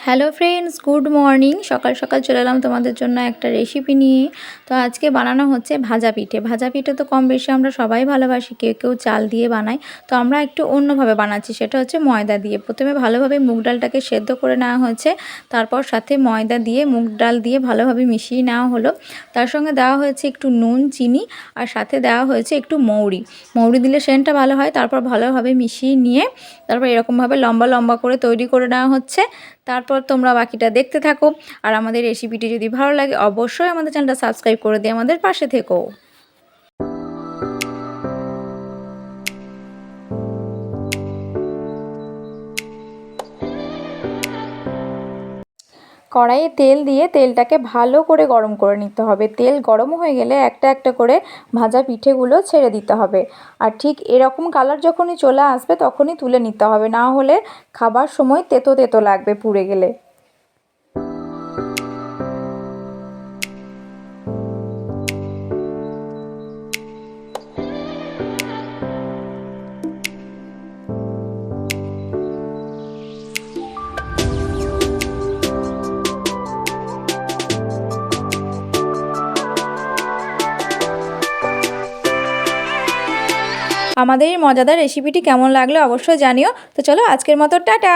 Hello friends, good morning. সকাল সকাল চলে এলাম তোমাদের জন্য একটা রেসিপি নিয়ে। তো আজকে বানানো হচ্ছে ভাজা পিঠে। ভাজা পিঠে তো কম বেশি আমরা সবাই ভালোবাসি, কেউ কেউ চাল দিয়ে বানায়। তো আমরা একটু অন্যভাবে বানাচ্ছি, সেটা হচ্ছে ময়দা দিয়ে। প্রথমে ভালোভাবে মুগ ডালটাকে সেদ্ধ করে নেওয়া হয়েছে, তারপর সাথে ময়দা দিয়ে মুগ ডাল দিয়ে ভালোভাবে মিশিয়ে নেওয়া হলো। তার সঙ্গে দেওয়া হয়েছে একটু নুন, চিনি, আর সাথে দেওয়া হয়েছে একটু মৌরি দিলে সেন্টটা ভালো হয়। তারপর ভালোভাবে মিশিয়ে নিয়ে তারপর এরকমভাবে লম্বা লম্বা করে তৈরি করে নেওয়া হচ্ছে। তারপর তোমরা বাকিটা দেখতে থাকো। আর আমাদের রেসিপিটি যদি ভালো লাগে অবশ্যই আমাদের চ্যানেলটা সাবস্ক্রাইব করে দিয়ে আমাদের পাশে থেকো। কড়াইয়ে তেল দিয়ে তেলটাকে ভালো করে গরম করে নিতে হবে। তেল গরম হয়ে গেলে একটা একটা করে ভাজা পিঠেগুলো ছেড়ে দিতে হবে। আর ঠিক এরকম কালার যখনই চলে আসবে তখনই তুলে নিতে হবে, না হলে খাবার সময় তেতো তেতো লাগবে পুড়ে গেলে। আমাদের এই মজাদার রেসিপিটি কেমন লাগলো অবশ্যই জানিও। তো চলো আজকের মতো টাটা।